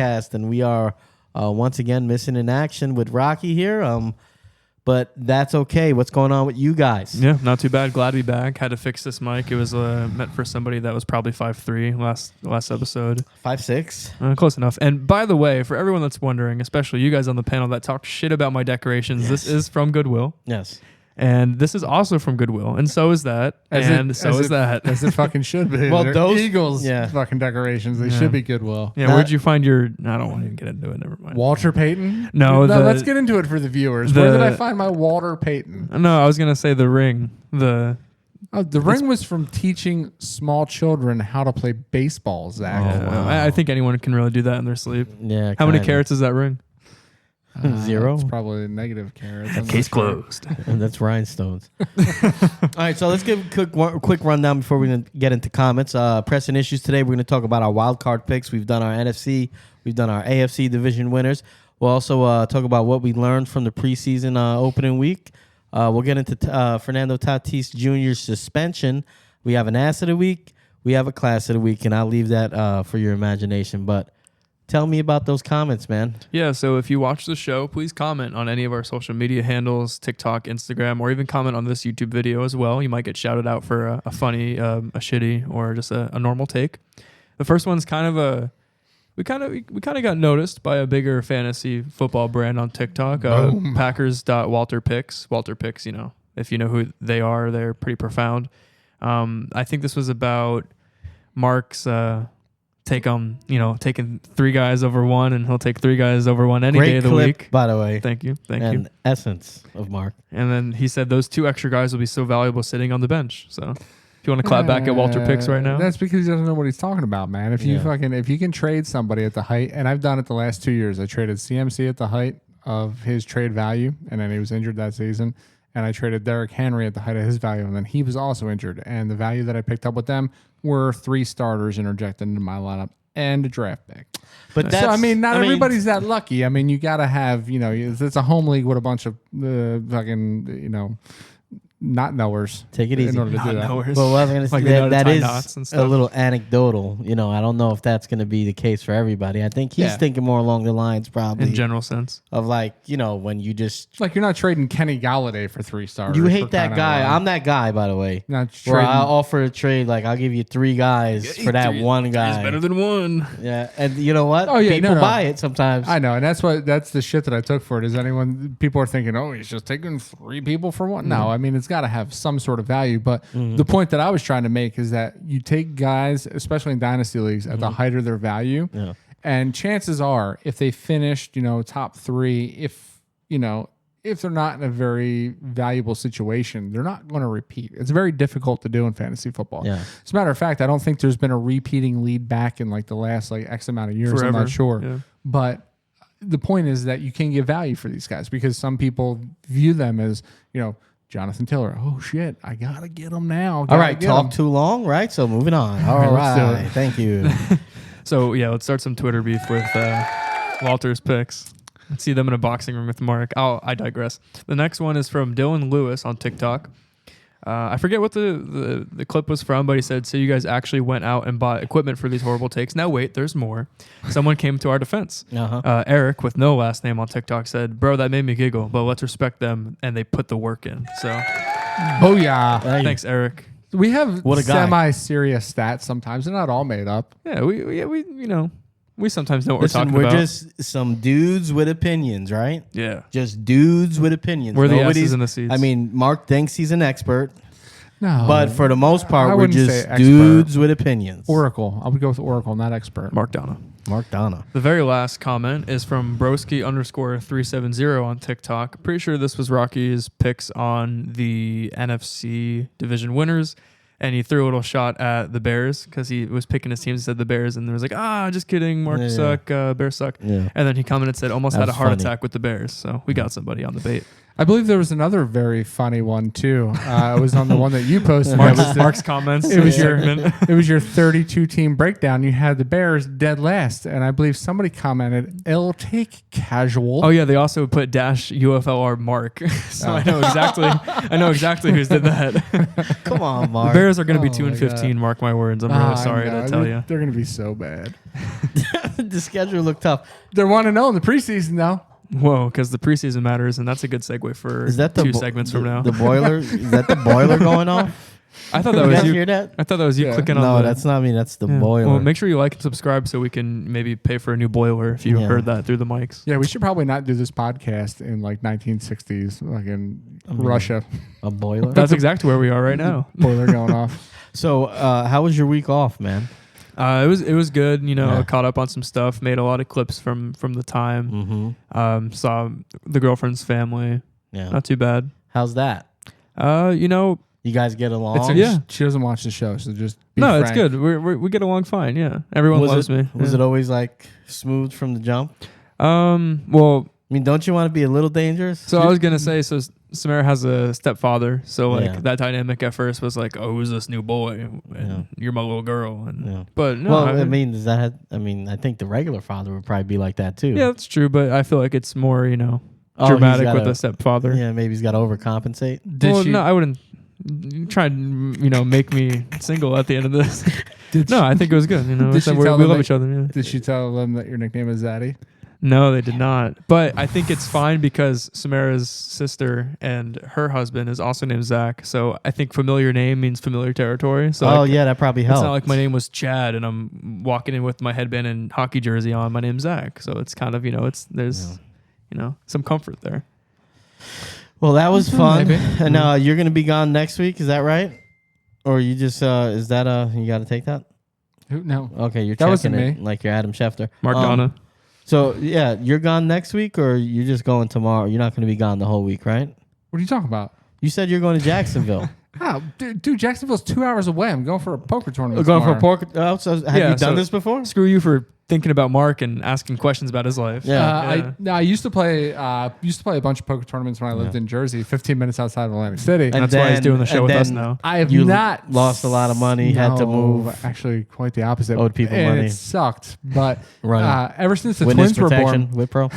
podcast, and we are once again missing in action with Rocky here. But that's okay. What's going on with you guys? Yeah, not too bad. Glad to be back. Had to fix this mic. It was meant for somebody that was probably 5'3" last episode. 5'6". Close enough. And by the way, for everyone that's wondering, especially you guys on the panel that talk shit about my decorations, This is from Goodwill. Yes. And this is also from Goodwill, and so is that, As it fucking should be. Well, They're those Eagles yeah. fucking decorations, they should be Goodwill. Yeah, where'd you find your? I don't want to even get into it. Never mind. Walter Payton? No, let's get into it for the viewers. Where did I find my Walter Payton? No, I was gonna say the ring. The ring was from teaching small children how to play baseball, Zach. Oh, wow. I think anyone can really do that in their sleep. Yeah. How many carats is that ring? 0. It's probably negative carats. Case closed. And that's rhinestones. All right, so let's give a quick rundown before we get into comments. Pressing issues today, we're going to talk about our wild card picks. We've done our NFC. We've done our AFC division winners. We'll also talk about what we learned from the preseason opening week. We'll get into Fernando Tatis Jr.'s suspension. We have an ass of the week. We have a class of the week, and I'll leave that for your imagination. But tell me about those comments, man. Yeah, so if you watch the show, please comment on any of our social media handles, TikTok, Instagram, or even comment on this YouTube video as well. You might get shouted out for a funny, a shitty, or just a normal take. The first one's kind of we kind of got noticed by a bigger fantasy football brand on TikTok. Packers.WalterPicks. Walter Picks, if you know who they are, they're pretty profound. I think this was about Mark's taking 3 guys over one, and he'll take 3 guys over one any day of the week. By the way, thank you. And essence of Mark. And then he said those 2 extra guys will be so valuable sitting on the bench. So if you want to clap back at Walter Picks right now, that's because he doesn't know what he's talking about, man. If you can trade somebody at the height, and I've done it the last 2 years. I traded CMC at the height of his trade value, and then he was injured that season. And I traded Derrick Henry at the height of his value, and then he was also injured. And the value that I picked up with them were 3 starters interjected into my lineup and a draft pick. But not everybody's that lucky. I mean, you got to have, it's a home league with a bunch of not knowers. Take it easy. In order to do that. Well, I was going to say that is a little anecdotal. I don't know if that's going to be the case for everybody. I think he's thinking more along the lines, probably in general sense of when you just you're not trading Kenny Galladay for 3 starters. You hate that guy. I'm that guy, by the way. Where I'll offer a trade, I'll give you 3 guys for that 1 guy. He's better than 1. Yeah, and you know what? Oh yeah, people buy it sometimes. I know, and that's the shit that I took for it. People are thinking, oh, he's just taking 3 people for 1. No, I mean it's got to have some sort of value. But the point that I was trying to make is that you take guys, especially in dynasty leagues, at the height of their value, and chances are, if they finished, top 3, if they're not in a very valuable situation, they're not going to repeat. It's very difficult to do in fantasy football. Yeah. As a matter of fact, I don't think there's been a repeating lead back in the last X amount of years. Forever. I'm not sure, but the point is that you can get value for these guys because some people view them as Jonathan Taylor. Oh shit! I gotta get him now. All right, talk too long, right? So moving on. All right, thank you. So let's start some Twitter beef with Walter's picks. Let's see them in a boxing ring with Mark. I digress. The next one is from Dylan Lewis on TikTok. I forget what the clip was from, but he said, so you guys actually went out and bought equipment for these horrible takes. Now wait, there's more. Someone came to our defense. Eric, with no last name on TikTok, said, bro, that made me giggle, but let's respect them, and they put the work in. So, booyah. Thanks, Eric. We have semi-serious stats sometimes. They're not all made up. Yeah, we sometimes know what we're talking about. We're just some dudes with opinions, right? Yeah. Just dudes with opinions. We're the S's in the seats. I mean, Mark thinks he's an expert. No. But for the most part, we're just dudes with opinions. Oracle. I would go with Oracle, not expert. Mark Donna. The very last comment is from Broski_370 on TikTok. Pretty sure this was Rocky's picks on the NFC division winners. And he threw a little shot at the Bears because he was picking his teams. He said the Bears, and there was just kidding. Mark suck. Bears suck. Yeah. And then he commented, said, almost had a heart attack with the Bears. So we got somebody on the bait. I believe there was another very funny one too. It was on the one that you posted. Mark's comments. It was your 32 team breakdown. You had the Bears dead last, and I believe somebody commented, "It'll take casual." Oh yeah, they also put -UFLR Mark. So I know exactly who did that. Come on, Mark. The Bears are going to be 2-15. Mark my words. I'm really sorry to tell you. They're going to be so bad. the schedule look tough. They're 1-0 in the preseason now. Whoa, because the preseason matters, and that's a good segue for Is that the 2 segments from now. The boiler? Is that the boiler going off? I thought that You was guys you. hear that? I thought that was you Yeah. clicking No, on the. that's not me. That's the Yeah. boiler. Well, make sure you like and subscribe so we can maybe pay for a new boiler if you Yeah. heard that through the mics. Yeah, we should probably not do this podcast in like 1960s, like in Russia. A boiler. That's exactly where we are right now. Boiler going off. So, how was your week off, man? It was good. You know, Yeah. caught up on some stuff. Made a lot of clips from the time. Mm-hmm. Saw the girlfriend's family. Yeah. Not too bad. How's that? You know, You guys get along? Yeah. She doesn't watch the show, so just be no, frank. it's good. We get along fine. Yeah, everyone loves me. Was it always like smooth from the jump? Well, I mean, don't you want to be a little dangerous? so I was gonna say, so Samara has a stepfather, so like Yeah. that dynamic at first was like, oh, who's this new boy? And Yeah. you're my little girl, and Yeah. but no, Well, I mean, does that have, I mean, I think the regular father would probably be like that too. yeah, that's true. But I feel like it's more, Oh, dramatic he's with gotta- the stepfather. Yeah, maybe he's got to overcompensate. Did she? No, I wouldn't try and make me single at the end of this. Did No, I think it was good. Did she we tell we them love that- each other. Yeah. Did she tell them that your nickname is Zaddy? No, they did not. But I think it's fine because Samara's sister and her husband is also named Zach. So I think familiar name means familiar territory. So Oh like, yeah, that probably it's helps. not like my name was Chad and I'm walking in with my headband and hockey jersey on. My name's Zach. So it's kind of, there's some comfort there. Well, that was fun. Maybe. And you're gonna be gone next week. Is that right? Or you just is that you got to take that? Who? No. Okay, you're That wasn't checking it me. like you're Adam Schefter. Mark Donna. So yeah, you're gone next week, or you're just going tomorrow. You're not going to be gone the whole week, right? What are you talking about? You said you're going to Jacksonville. Oh, dude, Jacksonville's 2 hours away. I'm going for a poker tournament. Going for tomorrow. pork. Oh, so have Yeah, you done so- this before? Screw you for thinking about Mark and asking questions about his life. Yeah. I used to play a bunch of poker tournaments when I lived in Jersey, 15 minutes outside of Atlantic City. And That's why he's doing the show and with us then now. I have you not lost a lot of money, had to move. Actually, quite the opposite. Owed people and money. It sucked. But Right. ever since the Witness twins were protection, born, Wipro.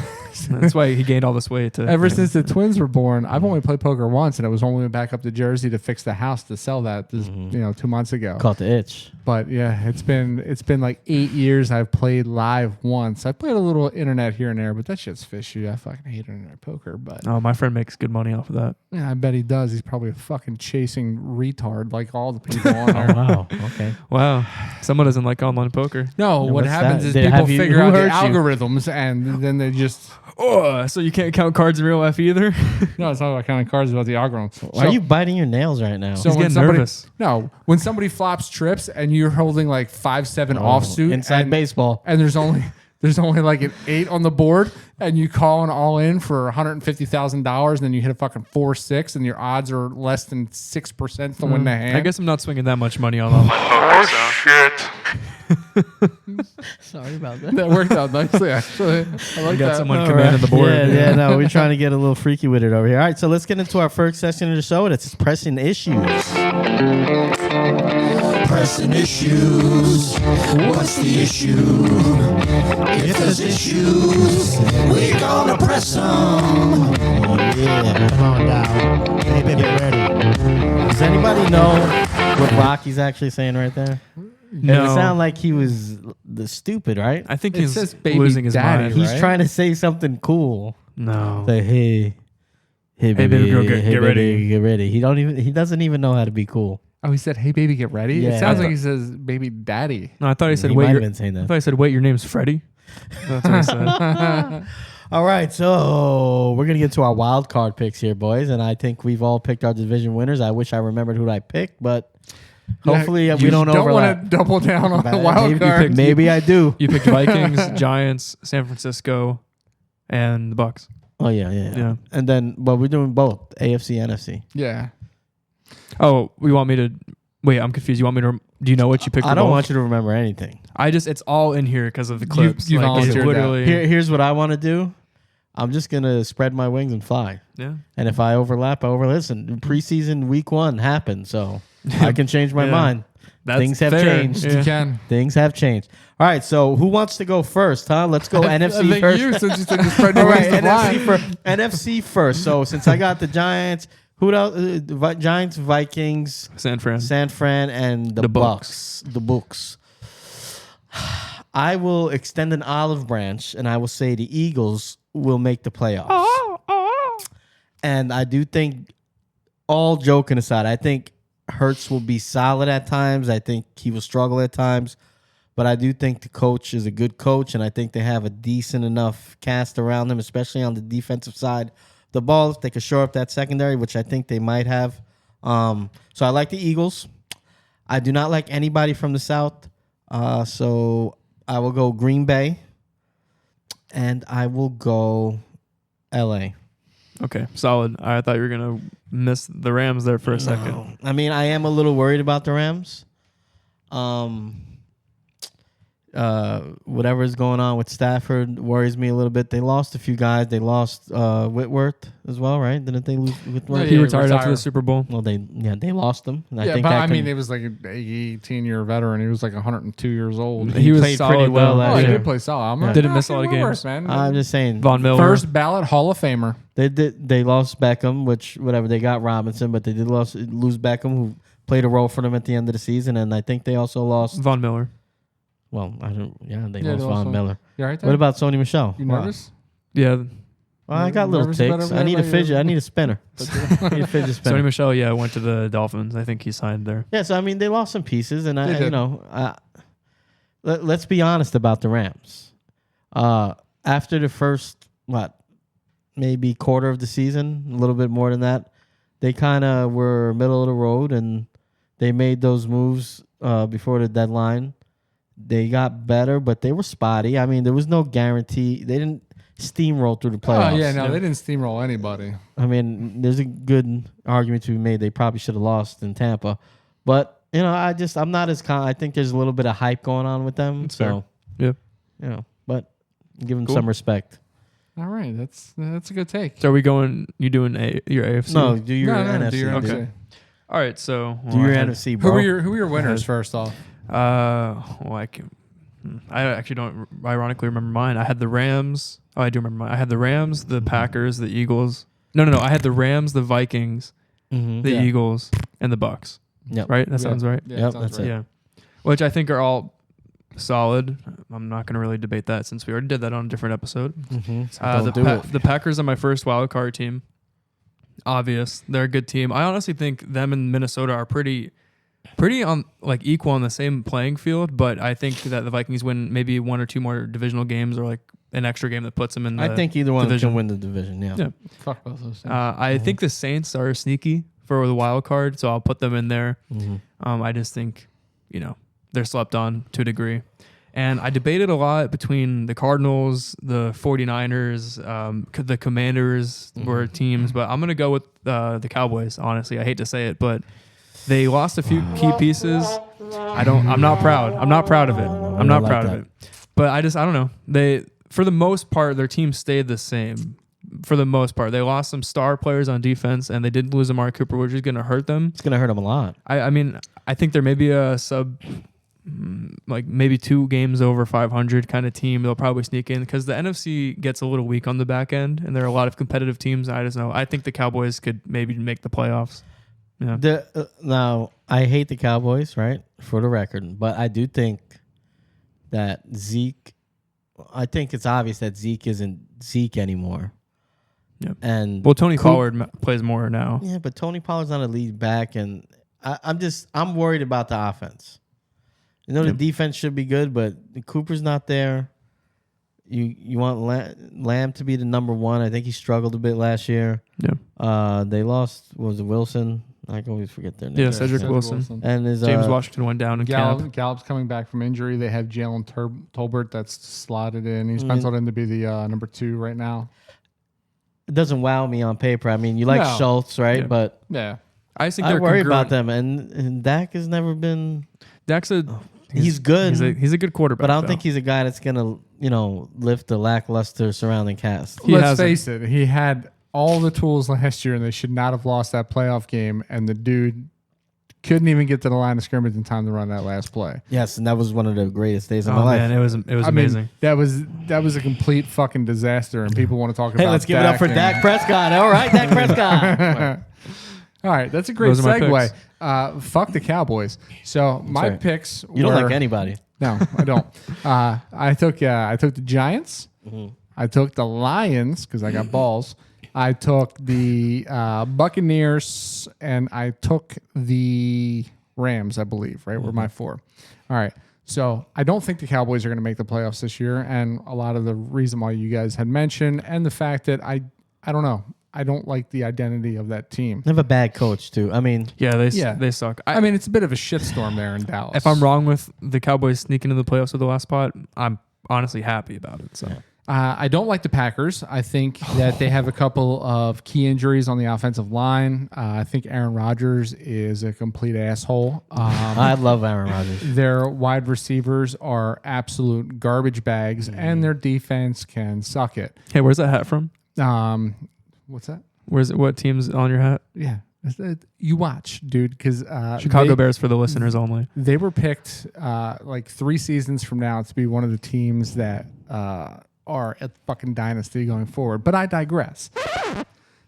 That's why he gained all this weight. ever since the twins were born, I've only played poker once, and it was when we went back up to Jersey to fix the house to sell that. 2 months ago. Caught the itch. But yeah, it's been like 8 years. I've played live once. I played a little internet here and there, but that shit's fishy. I fucking hate internet poker. But Oh, my friend makes good money off of that. yeah, I bet he does. He's probably a fucking chasing retard like all the people on there. Oh wow. Okay. Wow. Someone doesn't like online poker. No, Yeah, what what's happens that? is Did- people have you- figure who out the hurt you? algorithms and then they just Oh, so you can't count cards in real life either? no, it's not about counting cards, it's about the algorithms. Why are you biting your nails right now? So He's when getting somebody, nervous. No, when somebody flops trips and you're holding like 5-7 Oh, offsuit inside and, baseball. and there's only like an 8 on the board, and you call an all in for $150,000, and then you hit a fucking 4-6, and your odds are less than 6% to win the hand. I guess I'm not swinging that much money on online poker. Sorry about that. that worked out nicely, actually. I like We got that. someone All commanding the board. Yeah, no, we're trying to get a little freaky with it over here. All right, so let's get into our first section of the show. It's pressing issues. Pressing issues. What's the issue? If there's issues, we're gonna press them. Yeah. Come on now. Hey, baby, ready? Does anybody know what Rocky's actually saying right there? No. It sounded like he was the stupid, right? I think It he's says baby losing his daddy, mind. right? He's trying to say something cool. No. Say, hey baby girl, get baby, ready." get ready. He doesn't even know how to be cool. Oh, he said, "Hey, baby, get ready." Yeah. It sounds like he says, "Baby, daddy." No, I thought he said, He wait, might your, have been saying I that. thought he said, wait, your name's Freddie. That's what he said. All right, so we're gonna get to our wild card picks here, boys, and I think we've all picked our division winners. I wish I remembered who I picked, but hopefully we don't don't overlap. want to double down on the wild maybe, card. maybe I do. You picked Vikings, Giants, San Francisco, and the Bucks. Oh yeah. And then, but we're doing both AFC, NFC. Yeah. Oh, we want me to... Wait, I'm confused. You want me to... Do you know what you picked? I don't want you to remember anything. It's all in here because of the clips. you Like, it's volunteered that. literally... Here's what I want to do. I'm just gonna spread my wings and fly. Yeah. And if I overlap, I overlap. Listen, preseason week 1 happened, so I can change my Yeah. mind. That's Things have fair. changed. You can. Things have changed. All right, so who wants to go first, huh? Let's go I NFC think first. you, since you said you spread All your right, wings to fly. NFC first. So since I got the Giants, who else? Giants, Vikings, San Fran. San Fran, and the The Bucks. The Bucks. I will extend an olive branch, and I will say the Eagles will make the playoffs. And I do think, all joking aside, I think Hurts will be solid at times. I think he will struggle at times. But I do think the coach is a good coach, and I think they have a decent enough cast around him, especially on the defensive side of the ball, if they could shore up that secondary, which I think they might have. So I like the Eagles. I do not like anybody from the South. So I will go Green Bay, and I will go L.A. Okay, solid. I thought you were going to miss the Rams there for a second. No. I mean, I am a little worried about the Rams. Whatever is going on with Stafford worries me a little bit. They lost a few guys. They lost Whitworth as well, right? Didn't they lose Whitworth? He retired after the Super Bowl. Well, they lost him. And I think but that it was like an 18-year veteran. He was like 102 years old. He was played solid pretty well though. last He year. did play solid. Yeah. Didn't miss a lot of games. Man. I'm just saying. Von Miller. First ballot Hall of Famer. They lost Beckham, which whatever, they got Robinson, but they did lose Beckham, who played a role for them at the end of the season, and I think they also lost Von Miller. Well, I don't. Yeah, they Yeah, lost they lost Von Miller. You all right there? What about Sony Michel? You nervous? Yeah. Well, I got little Nervous about ticks. I need a everybody? fidget. I need a spinner. I need a fidget spinner. Sonny Michel, went to the Dolphins. I think he signed there. Yeah, so I mean, they lost some pieces, and They did. let's be honest about the Rams. After the first maybe quarter of the season, a little bit more than that, they kind of were middle of the road, and they made those moves before the deadline. They got better, but they were spotty. I mean, there was no guarantee. They didn't steamroll through the playoffs. Oh, yeah, no, they didn't steamroll anybody. I mean, there's a good argument to be made. They probably should have lost in Tampa. But, I'm not as I think there's a little bit of hype going on with them. That's so, fair. But give them Cool. some respect. All right, that's a good take. So are we going, you doing your AFC? No, do your No, NFC. do your Okay. NFC. All right, so. Do your NFC, bro. Who were your winners first off? I actually don't ironically remember mine. I had the Rams. Oh, I do remember mine. I had the Rams, the Packers, the Eagles. No. I had the Rams, the Vikings, Mm-hmm. the Yeah. Eagles, and the Bucks. Yep. Right? That sounds right. Yeah, Yep, sounds that's right. it. Yeah. Which I think are all solid. I'm not going to really debate that since we already did that on a different episode. Mm-hmm. So The Packers are my first wild card team. Obvious. They're a good team. I honestly think them and Minnesota are pretty on equal on the same playing field, but I think that the Vikings win maybe one or two more divisional games or like an extra game that puts them in the I think either one division. can win the division. Yeah. Yeah. Fuck both those things. I think the Saints are sneaky for the wild card, so I'll put them in there. Mm-hmm. I just think, they're slept on to a degree. And I debated a lot between the Cardinals, the 49ers, the Commanders were teams, but I'm going to go with the Cowboys, honestly. I hate to say it, but they lost a few key pieces. I'm not proud. I'm not proud of it. I'm not proud of it. But I don't know. For the most part, their team stayed the same. For the most part, they lost some star players on defense, and they did lose Amari Cooper, which is going to hurt them. It's going to hurt them a lot. I mean, I think there may be a maybe 2 games over 500 kind of team. They'll probably sneak in because the NFC gets a little weak on the back end, and there are a lot of competitive teams. I just know. I think the Cowboys could maybe make the playoffs. Yeah. Now, I hate the Cowboys, right, for the record, but I do think that Zeke, I think it's obvious that Zeke isn't Zeke anymore. Yep. And Well, Tony Pollard plays more now. Yeah, but Tony Pollard's not a lead back, and I'm worried about the offense. The defense should be good, but Cooper's not there. You want Lamb to be the number one. I think he struggled a bit last year. Yeah. They lost. Was it Wilson? I can always forget their name. Yeah, Cedric Wilson. And James Washington went down in camp. Gallup's coming back from injury. They have Jalen Tolbert that's slotted in. He's penciled in to be the number 2 right now. It doesn't wow me on paper. I mean, you like No. Schultz, right? Yeah. But Yeah. I think I they're worry congruent. about them. And Dak has never been. Dak's He's good. He's a good quarterback. But I don't though. think he's a guy that's gonna, lift the lackluster surrounding cast. He Let's hasn't. face it. He had all the tools last year, and they should not have lost that playoff game. And the dude couldn't even get to the line of scrimmage in time to run that last play. Yes, and that was one of the greatest days of my Oh life. man, it was amazing. Mean, that was a complete fucking disaster, and people want to talk about. Hey, let's give it up for Dak Prescott. All right, Dak Prescott. All right, that's a great Those are my segue. Fuck the Cowboys. So my right. picks. You don't were, like anybody. No, I don't. I took the Giants. I took the Lions because I got balls. I took the Buccaneers, and I took the Rams, I believe, right? Were my 4. All right. So I don't think the Cowboys are going to make the playoffs this year. And a lot of the reason why you guys had mentioned, and the fact that I don't know. I don't like the identity of that team. They have a bad coach, too. I mean, they suck. I mean, it's a bit of a shitstorm there in Dallas. If I'm wrong with the Cowboys sneaking into the playoffs with the last spot, I'm honestly happy about it. So. I don't like the Packers. I think that they have a couple of key injuries on the offensive line. I think Aaron Rodgers is a complete asshole. I love Aaron Rodgers. Their wide receivers are absolute garbage bags, and their defense can suck it. Hey, where's that hat from? What's that? Where's it? What team's on your hat? Yeah. You watch, dude, because Chicago Bears for the listeners only. They were picked like 3 seasons from now to be one of the teams that are at fucking dynasty going forward. But I digress.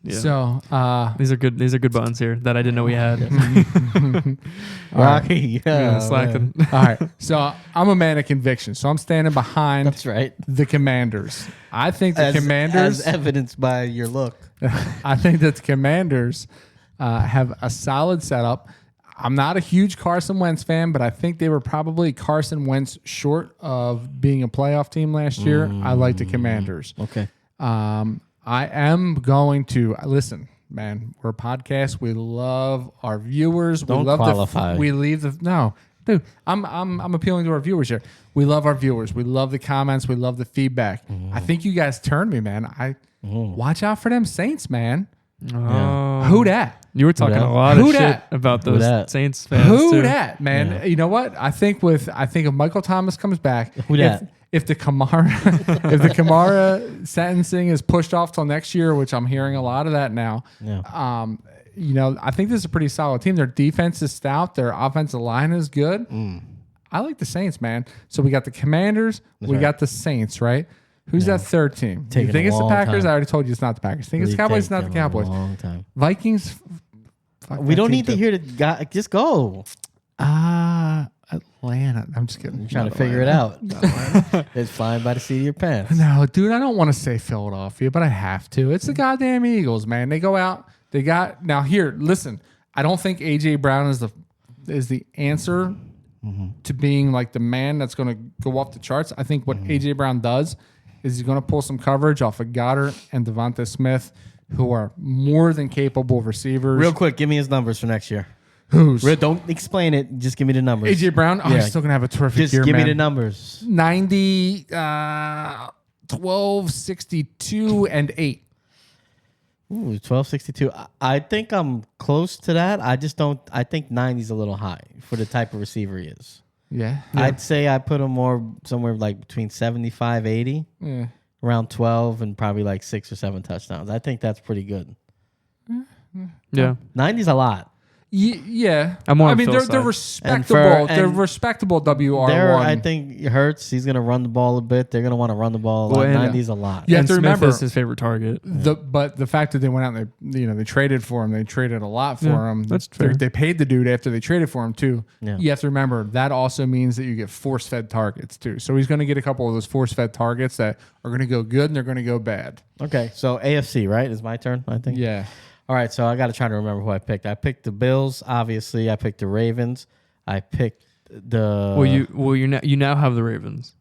Yeah. So these are good buttons here that I didn't know we had. Rocky, yeah. Slacking. All right. So I'm a man of conviction. So I'm standing behind That's right. the Commanders. I think the Commanders, as evidenced by your look. I think that the Commanders have a solid setup. I'm not a huge Carson Wentz fan, but I think they were probably Carson Wentz short of being a playoff team last year. I like the Commanders. Okay. I am going to listen, man. We're a podcast. We love our viewers. Don't we love qualify. We leave the no, dude. I'm appealing to our viewers here. We love our viewers. We love the comments. We love the feedback. I think you guys turned me, man. Watch out for them Saints, man. Oh. Who dat? You were talking a lot of shit about those Saints fans Who too. dat, man? Yeah. You know what? I think if Michael Thomas comes back, Who dat? if the Kamara if the Kamara sentencing is pushed off till next year, which I'm hearing a lot of that now. Yeah. I think this is a pretty solid team. Their defense is stout. Their offensive line is good. I like the Saints, man. So we got the Commanders. We got the Saints, right? Who's that third team? Taking You think a it's the long Packers? time. I already told you it's not the Packers. Think it's the Cowboys? It's not the Cowboys. Long time. Vikings. We don't need to hear it. Just go. Atlanta. I'm just kidding. I'm trying to figure it out. It's flying by the seat of your pants. No, dude, I don't want to say Philadelphia, but I have to. It's the goddamn Eagles, man. They go out. They got now. Here, listen. I don't think AJ Brown is the answer to being like the man that's going to go off the charts. I think what AJ Brown does is he's going to pull some coverage off of Goddard and Devonta Smith, who are more than capable receivers. Real quick, give me his numbers for next year. Who's? Don't explain it. Just give me the numbers. AJ Brown? Oh, Yeah. he's still going to have a terrific Just year, give man. me the numbers. 90, 12, 62, and 8. Ooh, 1262. I think I'm close to that. I just don't. I think 90's a little high for the type of receiver he is. Yeah. I'd say I put him more somewhere like between 75, 80, Yeah. around 12, and probably like 6 or 7 touchdowns. I think that's pretty good. Yeah. 90's a lot. Yeah. I'm more I on mean, Phil's they're side. respectable. They're and respectable WR1. There, I think Hurts. He's gonna run the ball a bit. They're gonna want to run the ball a lot. Well, 90's a lot. You have And to Smith remember is his favorite target. but the fact that they went out and they traded for him, they traded a lot for him. that's fair. They paid the dude after they traded for him too. Yeah. You have to remember that also means that you get force fed targets too. So he's going to get a couple of those force fed targets that are going to go good and they're going to go bad. Okay, so AFC, right? Is my turn, I think. Yeah. All right, so I got to try to remember who I picked. I picked the Bills, obviously. I picked the Ravens. I picked the. You now have the Ravens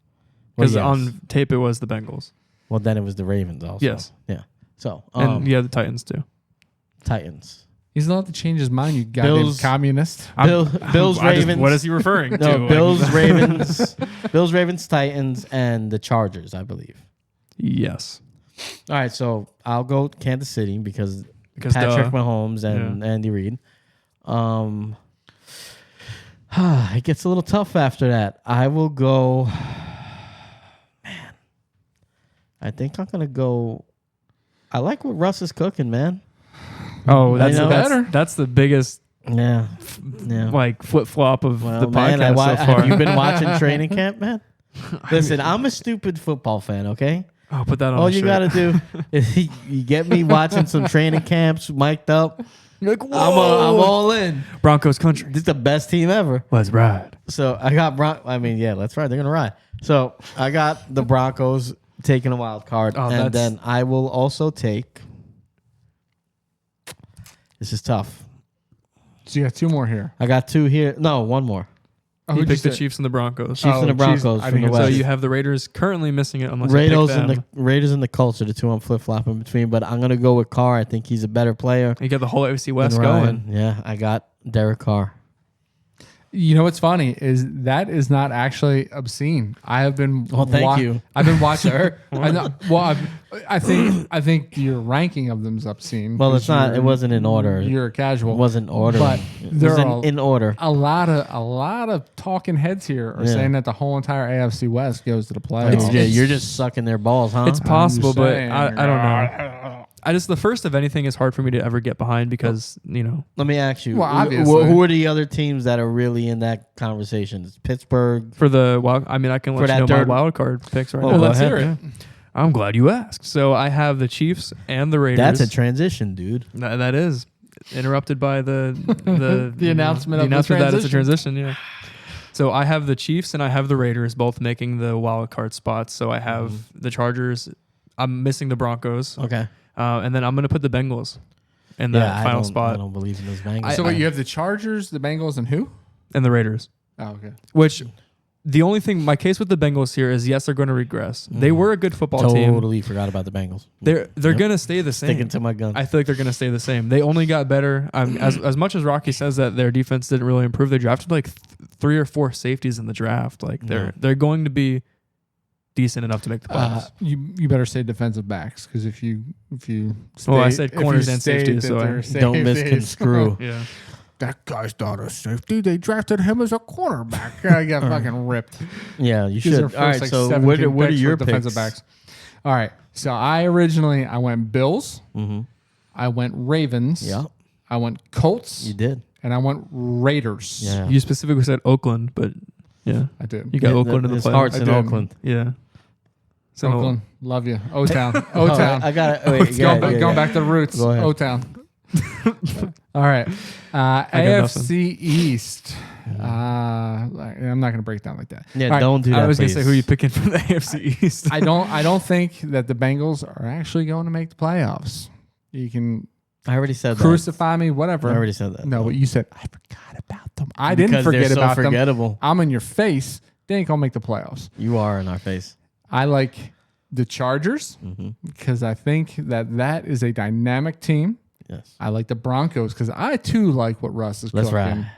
because on tape it was the Bengals. Well, then it was the Ravens also. Yes. Yeah. So And you have the Titans too. Titans. He's allowed to change his mind, you goddamn Bills- communist. Bills, Ravens. What is he referring to? No, Bills, Ravens, Bills, Ravens, Titans, and the Chargers, I believe. Yes. All right, so I'll go Kansas City because Because Patrick Mahomes and Andy Reid. It gets a little tough after that. I will go. Man, I think I'm gonna go. I like what Russ is cooking, man. Oh, I know. that's the biggest Yeah. like flip flop of Well, the man, podcast so far. have you been watching training camp, man? Listen, I'm a stupid football fan, okay? Oh, put that on. All a you shirt. got to do is you get me watching some training camps, mic'd up, You're like, I'm whoa. all in. Broncos country. This is the best team ever. Let's ride. So I got that's right. They're gonna ride. So I got the Broncos taking a wild card, Oh, and that's- then I will also take. This is tough. So you got 2 more here. I got 2 here. No, 1 more. Oh, You who'd you picked the say? Chiefs and the Broncos. Chiefs and the Chiefs. Broncos I from the didn't get So West. you have the Raiders currently missing it unless Raiders you pick and them. the Raiders and the Colts are the 2 I'm flip flopping between. But I'm gonna go with Carr. I think he's a better player. You got the whole AFC than West Ryan. going. Yeah, I got Derek Carr. You know what's funny is that is not actually obscene. I have been. Well, thank you. I've been watching. I know, well, I think your ranking of them is obscene. Well, 'cause it's not. you're- It wasn't in order. You're a casual. It wasn't order. But It there was are in order. a lot of talking heads here are Yeah. saying that the whole entire AFC West goes to the playoffs. Yeah, you're just sucking their balls, huh? It's possible, but saying. I don't know. I just the first of anything is hard for me to ever get behind because Let me ask you. Well, who- obviously. who are the other teams that are really in that conversation? It's Pittsburgh. for the wild. I mean, I can For let you that know third- my wild card picks right Oh, now. go let's ahead. hear it. I'm glad you asked. So I have the Chiefs and the Raiders. That's a transition, dude. That is interrupted by the The announcement of the that it's a transition. transition. Yeah. So I have the Chiefs and I have the Raiders both making the wild card spots. So I have the Chargers. I'm missing the Broncos, Okay. and then I'm going to put the Bengals in that I final don't, spot I don't believe in those Bengals. So wait, you have the Chargers, the Bengals, and who? and the Raiders. Oh, okay. Which the only thing, my case with the Bengals here is yes, they're going to regress. They were a good football team. Totally forgot about the Bengals. They're Yep. going to stay the same. Sticking to my gun. I feel like they're going to stay the same. They only got better. As much as Rocky says that their defense didn't really improve, they drafted like 3 or 4 safeties in the draft. Like they're going to be decent enough to make the playoffs. You better say defensive backs because if you Well, I state- said if you corners and state safeties, that so they're Don't safeties- misconstrue. Yeah. That guy's not a safety. They drafted him as a cornerback. I got fucking ripped. Yeah, you These should. are All first, right, like, so 17 what are picks your for defensive picks? backs? All right, so I went Bills. Mm-hmm. I went Ravens. Yeah, I went Colts. you did. And I went Raiders. Yeah. You specifically said Oakland, but yeah, I did. you got Oakland in the His playoffs. heart's I in did. Oakland. Yeah. So Oakland, love you. O-Town. O-Town. I got it. Going back to the roots. Go ahead. O-Town. All right. got AFC East. I'm not going to break down like that. Yeah, All right. don't do that. I was gonna please. say who you picking from the AFC East. I don't think that the Bengals are actually going to make the playoffs. You can I already said that. crucify me, whatever. I already said that. No, but you said I forgot about them. I didn't Because forget they're so about them. forgettable. I'm in your face. They ain't gonna make the playoffs. You are in our face. I like the Chargers Mm-hmm. because I think that is a dynamic team. Yes. I like the Broncos because I too like what Russ is Let's cooking. ride.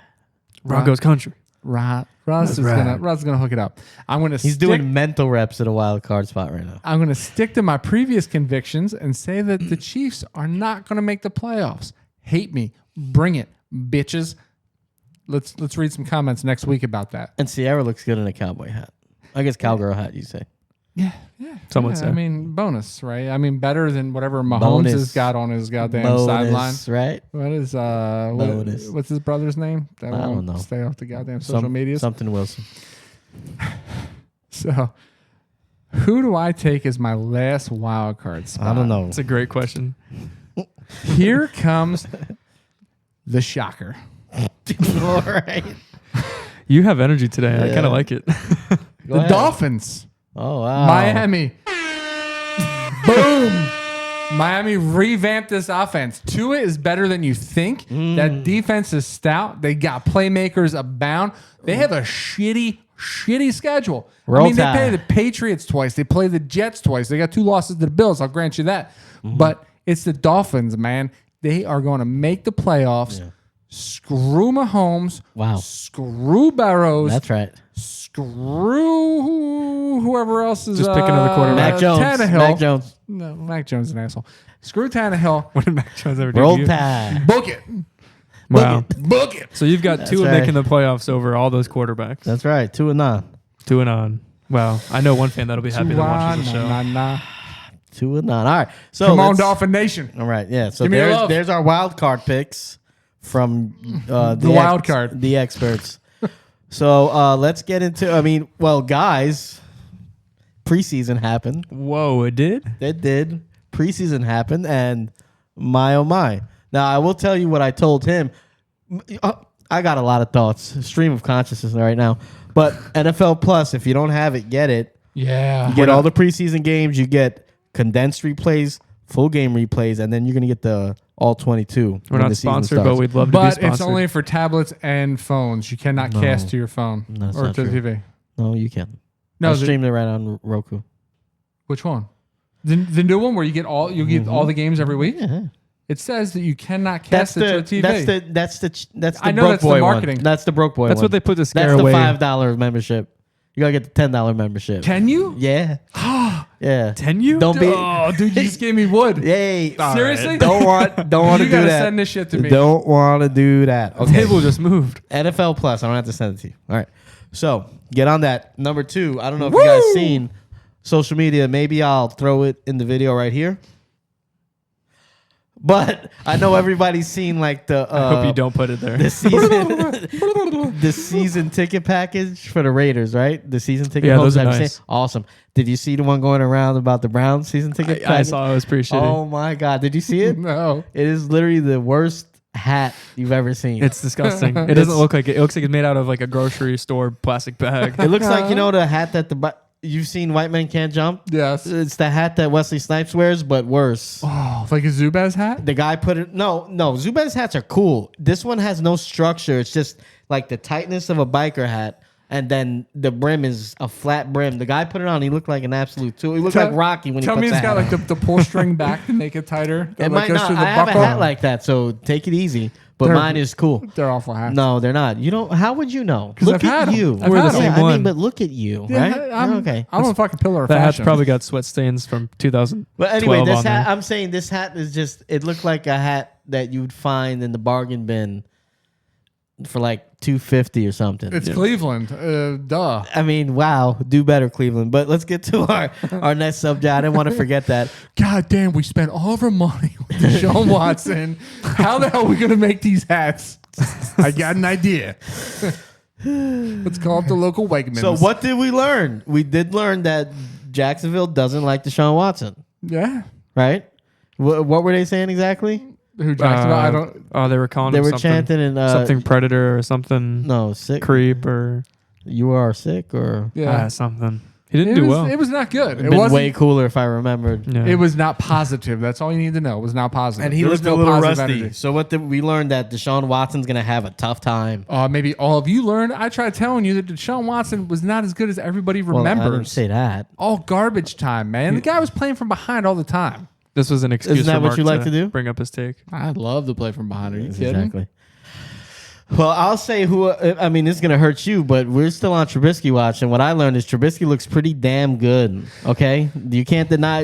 Broncos country. Russ is gonna hook it up. I'm gonna He's doing mental reps at a wild card spot right now. I'm gonna stick to my previous convictions and say that the Chiefs are not gonna make the playoffs. Hate me, bring it, bitches. Let's read some comments next week about that. And Sierra looks good in a cowboy hat. I guess cowgirl hat, you say. Yeah. Some would say. I mean, bonus, right? I mean, better than whatever Mahomes Bonus. has got on his goddamn sideline. right? What is Bonus. what's his brother's name? That I don't won't know. Stay off the goddamn social media. Something Wilson. So, who do I take as my last wild card spot? I don't know. It's a great question. Here comes the shocker. All right. You have energy today. I Yeah. kind of like it. The Dolphins. Oh, wow. Miami. Boom. Miami revamped this offense. Tua is better than you think. That defense is stout. They got playmakers abound. They have a shitty schedule. Roll I mean, Tide. they play the Patriots twice. They play the Jets twice. They got 2 losses to the Bills. I'll grant you that. But it's the Dolphins, man. They are going to make the playoffs. Yeah. Screw Mahomes. Wow. Screw Burrows. That's right. Screw whoever else is Just pick another quarterback. Mac Jones. Tannehill. Mac Jones. No, Mac Jones is an asshole. Screw Tannehill. What did Mac Jones ever do? Roll to you? Tide. Book it. Wow. Book it. So you've got Tua right. making the playoffs over all those quarterbacks. That's right. 2-9. 2 and on. Wow. I know one fan that'll be happy that watches the show. Nah. 2-9. All right. So Come on, let's- Dolphin Nation. All right. Yeah. So Give me your love. there's our wild card picks from the wild card. the experts. So let's get into. I mean, well, guys, preseason happened. Whoa, it did? It did. Preseason happened, and my oh my, Now, I will tell you what I told him. I got a lot of thoughts, stream of consciousness right now. But NFL Plus, if you don't have it, get it. Yeah. You get all the preseason games. You get condensed replays, full game replays, and then you're going to get the all 22. We're not sponsored, but we'd love to be But sponsored. it's only for tablets and phones. You cannot cast to your phone That's or not to the true. TV. No, you can. No, I streamed it right on Roku. Which one? The new one where you get all the games every week. Yeah. It says that you cannot cast it to a TV. That's the I know broke that's the boy marketing. one. That's the broke boy. That's one. what they put to scare That's the away. $5 membership. You gotta get the $10 membership. Can you? Yeah. Yeah. Can you? Don't be. Oh, dude, you just gave me wood. Yay. Seriously? Don't want to You do gotta that. send this shit to me. Don't want to do that. The Okay. table just moved. NFL Plus. I don't have to send it to you. All right. So get on that. Number 2. I don't know if you guys seen social media. Maybe I'll throw it in the video right here. But I know everybody's seen like the. I hope you don't put it there. The season, the season ticket package for the Raiders, right? The season ticket. Yeah, holders. those are Have you nice. seen? Awesome. Did you see the one going around about the Browns season ticket? I package? saw it was pretty shitty. Oh my God! Did you see it? No. It is literally the worst hat you've ever seen. It's disgusting. It doesn't look like it. It looks like it's made out of like a grocery store plastic bag. It looks like the hat that you've seen White Men Can't Jump. Yes. It's the hat that Wesley Snipes wears, but worse. Oh, like a Zubaz hat? The guy put it. No. Zubaz hats are cool. This one has no structure. It's just like the tightness of a biker hat, and then the brim is a flat brim. The guy put it on. He looked like an absolute tool. He looked like Rocky when he Tell puts me it's that got hat like the pull string back to make it tighter. It That, might goes not. through the I have a buckle. hat like that, so take it easy. But They're- mine is cool. They're awful hats. No, they're not. You don't. How would you know? 'Cause Look I've had at 'em. you. I've We're had the 'em. same I mean, one. but look at you, Yeah, right? I'm Okay. a fucking pillar of That hat's fashion. probably got sweat stains from 2000. But anyway, this on hat. there. I'm saying this hat is just. It looked like a hat that you'd find in the bargain bin for like $250 or something. It's Cleveland. Duh. I mean, wow, do better, Cleveland. But let's get to our next subject. I didn't want to forget that. God damn, we spent all of our money with Deshaun Watson. How the hell are we going to make these hats? I got an idea. Let's call up the local Wegmans. So what did we learn? We did learn that Jacksonville doesn't like Deshaun Watson, Yeah. right? What were they saying exactly? Who Jacksonville? I don't. Oh, they were calling They him were something, chanting and something predator or something. No, sick. Creep or You are sick, or Yeah. something. He didn't It do was, well. It was not good. it'd It been wasn't. way cooler if I remembered. Yeah. It was not positive. That's all you need to know. It was not positive. And he There was looked a no little positive rusty. energy. So what did we learn? That Deshaun Watson's gonna have a tough time. Maybe all of you learned. I tried telling you that Deshaun Watson was not as good as everybody Well, I didn't remembers. say that. All garbage time, man. The guy was playing from behind all the time. This was an excuse Isn't that for what Mark you like to do? bring up his take. I love to play from behind. Are you kidding? Exactly. Well, I'll say who. I mean, this is gonna hurt you, but we're still on Trubisky watch, and what I learned is Trubisky looks pretty damn good. Okay, you can't deny.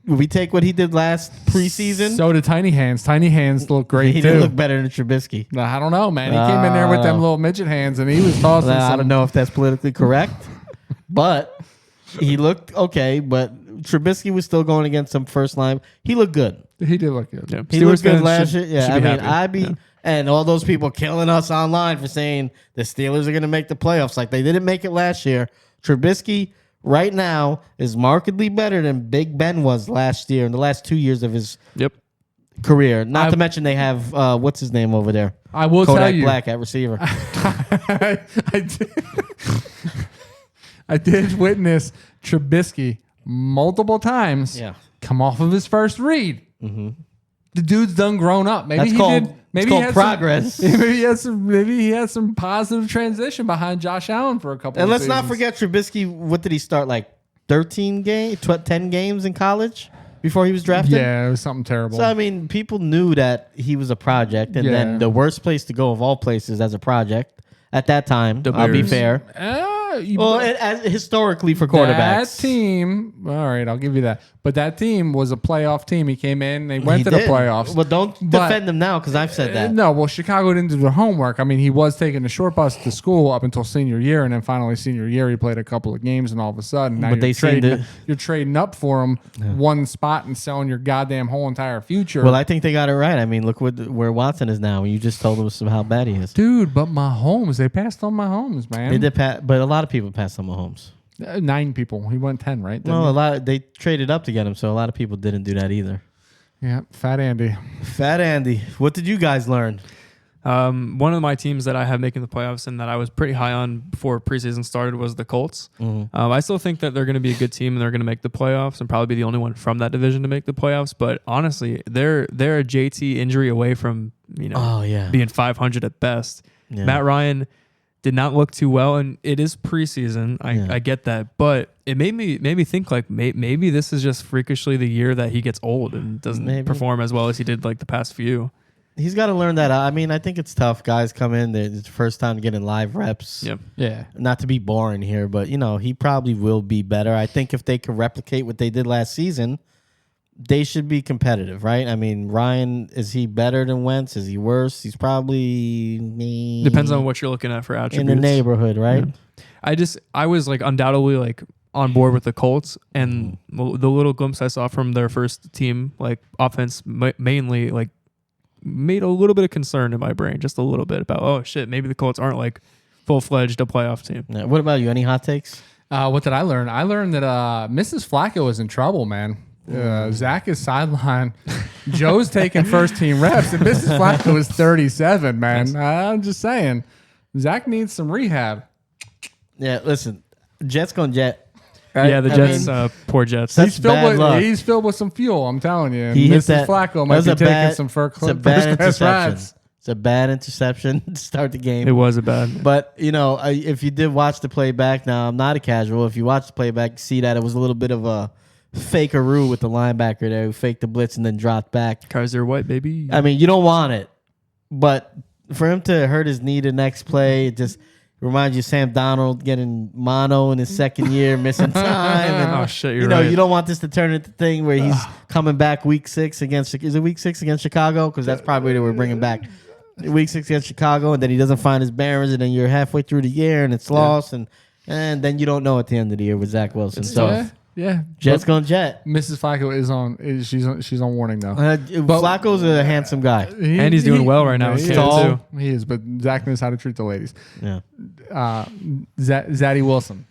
We take what he did last preseason. So did Tiny Hands. Tiny Hands look great he too. didn't look better than Trubisky. I don't know, man. He came in there with them little midget hands, and he was tossing I some. don't know if that's politically correct, but he looked okay. But Trubisky was still going against some first line. He looked good. He did look good. Yeah. He Steelers looked good fans last year. should Yeah, I be mean, happy. I'd be, Yeah. and all those people killing us online for saying the Steelers are going to make the playoffs like they didn't make it last year. Trubisky right now is markedly better than Big Ben was last year in the last 2 years of his Yep. career. Not to mention they have what's his name over there, I will Kodak tell you. Black at receiver. I did. I did witness Trubisky multiple times Yeah. come off of his first read. The dude's done grown up. Maybe That's he called- did. Maybe it's he called had progress. Some, maybe he had some positive transition behind Josh Allen for a couple. And of let's not seasons. forget Trubisky. What did he start like 10 games in college before he was drafted? Yeah, it was something terrible. So I mean, people knew that he was a project, and Yeah. then the worst place to go of all places as a project at that time. I'll be Bears. fair. Well, historically for quarterbacks, That team, all right, I'll give you that. But that team was a playoff team. He came in, they went He to the did. playoffs. Well, don't But- defend them now because I've said that. No, well, Chicago didn't do their homework. I mean, he was taking the short bus to school up until senior year, and then finally senior year, he played a couple of games, and all of a sudden, now But they seem you're trading up for him one spot and selling your goddamn whole entire future. Well, I think they got it right. I mean, look where Watson is now. You just told us how bad he is. Dude, but Mahomes, they passed on Mahomes, man. They did, but a lot of people passed on Mahomes. 9 people. He went 10, right? Didn't No, he? they traded up to get him, so a lot of people didn't do that either. Yeah, Fat Andy. Fat Andy. What did you guys learn? One of my teams that I have making the playoffs and that I was pretty high on before preseason started was the Colts. I still think that they're going to be a good team and they're going to make the playoffs and probably be the only one from that division to make the playoffs. But honestly, they're a JT injury away from being 500 at best. Yeah. Matt Ryan did not look too well, and it is preseason. I get that, but it made me think like maybe this is just freakishly the year that he gets old and doesn't perform as well as he did like the past few. He's got to learn that. I mean, I think it's tough. Guys come in, it's the first time getting live reps. Yep. Yeah. Not to be boring here, but, he probably will be better. I think if they can replicate what they did last season, they should be competitive, right? I mean, Ryan, is he better than Wentz? Is he worse? He's probably... Depends on what you're looking at for attributes. In the neighborhood, right? Yeah. I was like undoubtedly like on board with the Colts, and the little glimpse I saw from their first team, like offense mainly, like made a little bit of concern in my brain, just a little bit about, oh shit, maybe the Colts aren't like full-fledged a playoff team. Yeah. What about you? Any hot takes? What did I learn? I learned that Mrs. Flacco is in trouble, man. Zach is sidelined. Joe's taking first team reps, and Mrs. Flacco is 37, man. I'm just saying. Zach needs some rehab. Yeah, listen, Jets going Jet. Right? Yeah, the Jets, poor Jets. That's bad luck. He's filled with some fuel, I'm telling you. He hit Mrs. that- Flacco that might was be a taking bad- some It's a first bad class interception. rides. It's a bad interception to start the game. It was a bad. But, if you did watch the playback, now I'm not a casual. If you watch the playback, you see that it was a little bit of a fakeroo with the linebacker there who faked the blitz and then dropped back. Kaiser White, baby. I mean, you don't want it. But for him to hurt his knee the next play, it just reminds you of Sam Donald getting mono in his second year, missing time. And, oh, shit, you're right. You don't want this to turn into a thing where he's coming back week 6 against, is it week 6 against Chicago? Because that's probably what we're bringing back. Week 6 against Chicago, and then he doesn't find his bearings, and then you're halfway through the year, and it's lost, and then you don't know at the end of the year with Zach Wilson. Yeah. Jets going Jet. Mrs. Flacco she's on warning though. Flacco's a handsome guy. And he's doing well right now. He's He's tall. too. He is, but Zach knows how to treat the ladies. Yeah. Zaddy Wilson.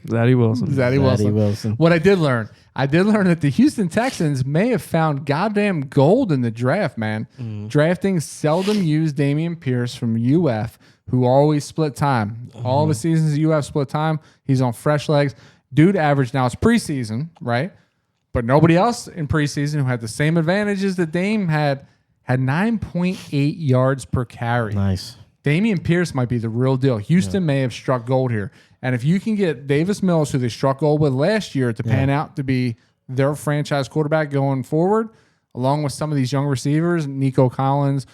Zaddy Wilson. Zaddy Wilson. What I did learn that the Houston Texans may have found goddamn gold in the draft, man. Drafting seldom used Dameon Pierce from UF, who always split time. All the seasons UF split time, he's on fresh legs. Dude averaged, now it's preseason, right? But nobody else in preseason who had the same advantages that Dame had 9.8 yards per carry. Nice. Dameon Pierce might be the real deal. Houston may have struck gold here. And if you can get Davis Mills, who they struck gold with last year, to pan out to be their franchise quarterback going forward, along with some of these young receivers, Nico Collins,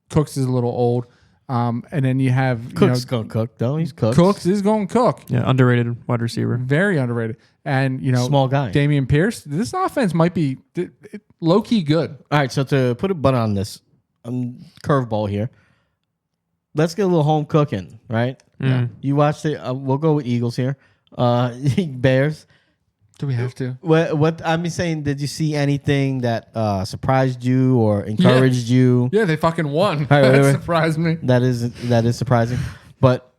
Cooks is a little old. And then you have Cook's going to cook, though. He's cooked. Cooks is going to cook. Yeah, underrated wide receiver. Very underrated. And, small guy. Dameon Pierce, this offense might be low-key good. All right, so to put a button on this curveball here, let's get a little home cooking, right? Yeah. You watched it. We'll go with Eagles here. Bears. Do we have to? What I'm saying, did you see anything that surprised you or encouraged you? Yeah, they fucking won. Right, that surprised me. That is surprising. But,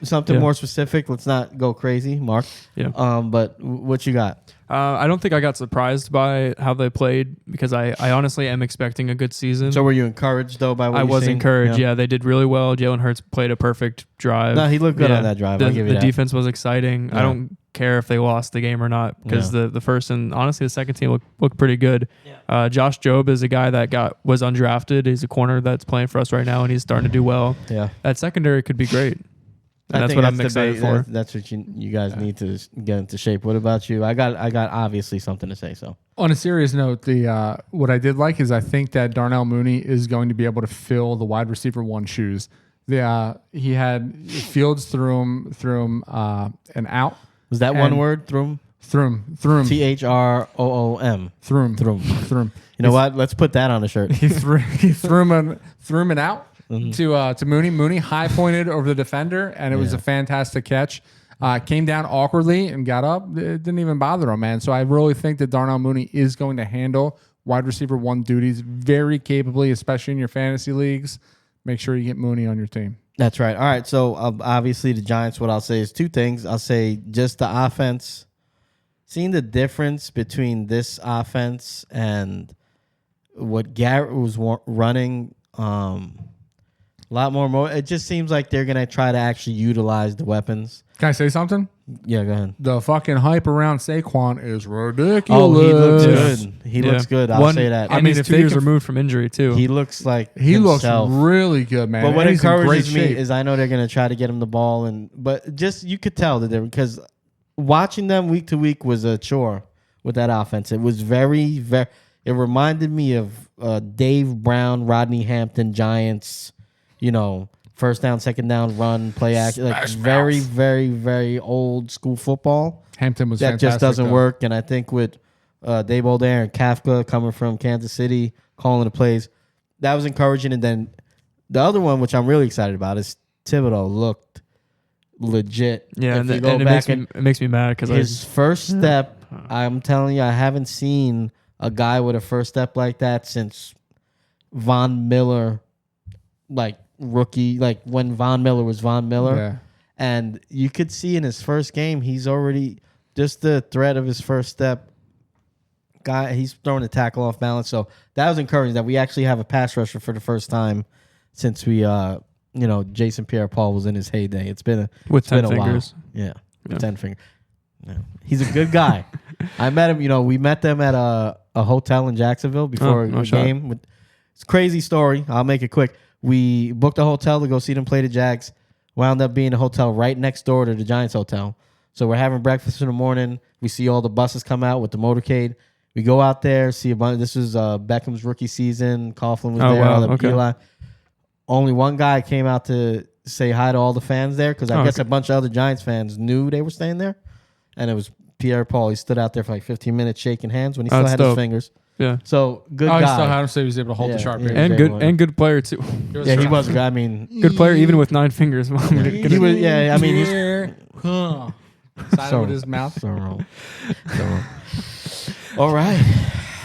something more specific. Let's not go crazy, Mark. Yeah. But what you got? I don't think I got surprised by how they played because I honestly am expecting a good season. So were you encouraged, though, by what I you've was seen? encouraged. Yeah, they did really well. Jalen Hurts played a perfect drive. No, he looked good on that drive. I'll give you the that. defense was exciting. Yeah. I don't care if they lost the game or not because the first and honestly the second team looked pretty good. Yeah. Josh Jobe is a guy that was undrafted. He's a corner that's playing for us right now, and he's starting to do well. Yeah. That secondary could be great. And that's think what I'm excited for. That's what you guys need to get into shape. What about you? I got obviously something to say. So on a serious note, what I did like is I think that Darnell Mooney is going to be able to fill the wide receiver 1 shoes. He had Fields threw him an out. was that one word? Throom. Throom. THROOM. Throom. You know what? Let's put that on a shirt. He threw him an out to Mooney. Mooney high pointed over the defender, and it was a fantastic catch. Came down awkwardly and got up. It didn't even bother him, man. So I really think that Darnell Mooney is going to handle wide receiver 1 duties very capably, especially in your fantasy leagues. Make sure you get Mooney on your team. That's right. All right. So obviously the Giants, what I'll say is 2 things. I'll say just the offense. Seeing the difference between this offense and what Garrett was running, a lot more. It just seems like they're gonna try to actually utilize the weapons. Can I say something? Yeah, go ahead. The fucking hype around Saquon is ridiculous. Oh, he looks good. He looks good. I'll say that. I mean, if 2 years removed from injury too. He looks like he himself. looks really good, man. But what And he's in great encourages me shape. is I know they're going to try to get him the ball, but just you could tell that because watching them week to week was a chore with that offense. It was very, very. It reminded me of Dave Brown, Rodney Hampton Giants. First down, second down, run, play action, like very, very, very old school football. Hampton was that fantastic, just doesn't though. work. And I think with Dave Oldair and Kafka coming from Kansas City, calling the plays, that was encouraging. And then the other one, which I'm really excited about, is Thibodeau looked legit. Yeah, if and it makes me mad because his first step, I'm telling you, I haven't seen a guy with a first step like that since Von Miller, like rookie, like when Von Miller was Von Miller. Yeah. And you could see in his first game, he's already just the threat of his first step. He's throwing the tackle off balance. So that was encouraging that we actually have a pass rusher for the first time since we, Jason Pierre-Paul was in his heyday. It's been with 10 been a fingers. while. Yeah, with 10 fingers. Yeah. He's a good guy. I met him. We met them at a hotel in Jacksonville before a game. It's a crazy story. I'll make it quick. We booked a hotel to go see them play the Jags. Wound up being a hotel right next door to the Giants hotel. So we're having breakfast in the morning. We see all the buses come out with the motorcade. We go out there, see a bunch. This was Beckham's rookie season. Coughlin was there. Wow. Okay. Eli. Only one guy came out to say hi to all the fans there because I guess a bunch of other Giants fans knew they were staying there. And it was Pierre-Paul. He stood out there for like 15 minutes shaking hands when he still had his fingers. Yeah. So good guy. guy. He still had him so he was able to hold the sharp yeah. edge. And good player too. Yeah, he was. I mean, good player even with 9 fingers. he was. Yeah, I mean, he's Side with his mouth. So wrong. All right.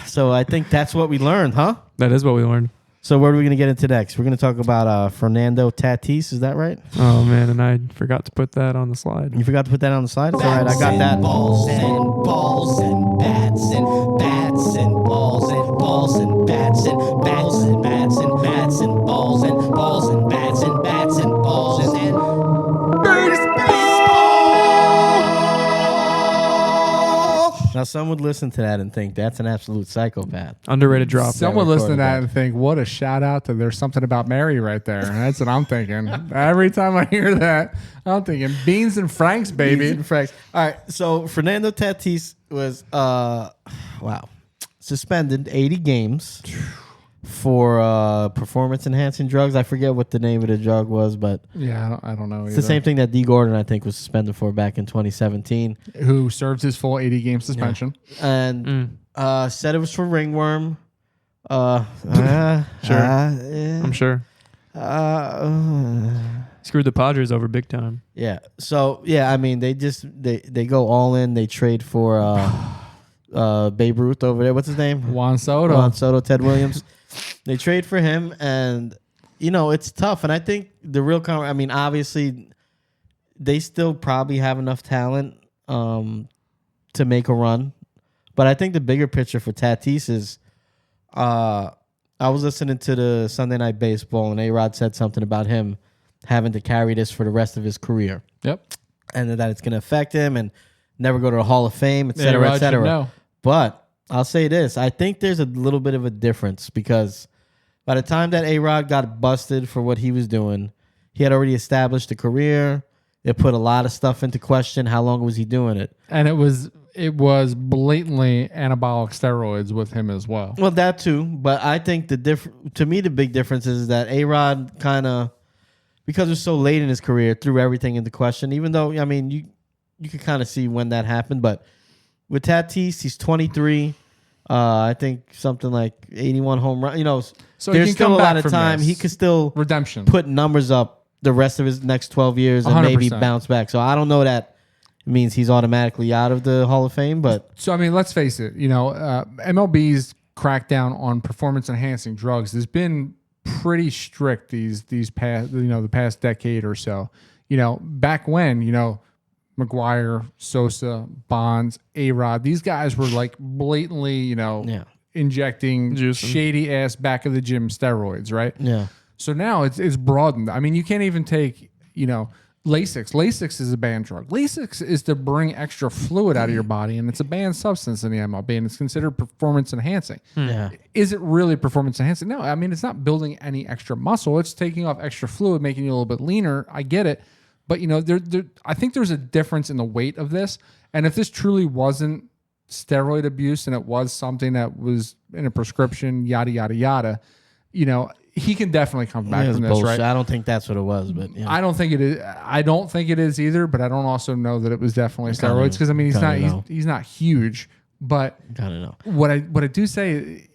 So I think that's what we learned, huh? That is what we learned. So what are we going to get into next? We're going to talk about Fernando Tatis. Is that right? Oh, man. And I forgot to put that on the slide. You forgot to put that on the slide? It's all right. I got that. Balls and bats and bats and balls and balls and bats and bats and bats and bats and balls and balls and bats and bats and balls and Now, some would listen to that and think that's an absolute psychopath. Underrated drop. Someone listen to that and think, what a shout out to There's Something About Mary right there. That's what I'm thinking. Every time I hear that, I'm thinking Beans and Franks, baby. Beans and Franks. All right. So Fernando Tatis was, suspended 80 games for performance-enhancing drugs. I forget what the name of the drug was, but Yeah, I don't know. it's the same thing that D. Gordon, I think, was suspended for back in 2017. Who served his full 80-game suspension. And said it was for ringworm. Sure. I'm sure. Screwed the Padres over big time. Yeah. So, I mean, they go all in. They trade for Babe Ruth over there. What's his name? Juan Soto. Ted Williams. They trade for him, and, it's tough. And I think the real obviously, they still probably have enough talent to make a run. But I think the bigger picture for Tatis is I was listening to the Sunday Night Baseball, and A-Rod said something about him having to carry this for the rest of his career. Yep. And that it's going to affect him and never go to the Hall of Fame, et cetera, et cetera. But I'll say this. I think there's a little bit of a difference because by the time that A-Rod got busted for what he was doing, he had already established a career. It put a lot of stuff into question. How long was he doing it? And it was blatantly anabolic steroids with him as well. Well, that too. But I think to me, the big difference is that A-Rod kind of, because it was so late in his career, threw everything into question, even though, you could kind of see when that happened. But with Tatis, he's 23. I think something like 81 home run. So there's he can still come a lot back of from time. this. He could still Redemption. put numbers up the rest of his next 12 years and maybe 100%. bounce back. So I don't know that it means he's automatically out of the Hall of Fame, but So, let's face it. MLB's crackdown on performance-enhancing drugs has been pretty strict these past, the past decade or so. Back when, McGuire, Sosa, Bonds, A-Rod, these guys were like blatantly, injecting Juicing. shady ass back of the gym steroids, right? Yeah. So now it's broadened. I mean, you can't even take, Lasix. Lasix is a banned drug. Lasix is to bring extra fluid out of your body, and it's a banned substance in the MLB, and it's considered performance enhancing. Yeah. Is it really performance enhancing? No, I mean, it's not building any extra muscle. It's taking off extra fluid, making you a little bit leaner. I get it. But, I think there's a difference in the weight of this. And if this truly wasn't steroid abuse and it was something that was in a prescription, yada, yada, yada, he can definitely come back It was from this, bullshit. right? I don't think that's what it was, but yeah. I don't think it is. I don't think it is either, but I don't also know that it was definitely steroids because he's not huge. But Kind of know. what I do say,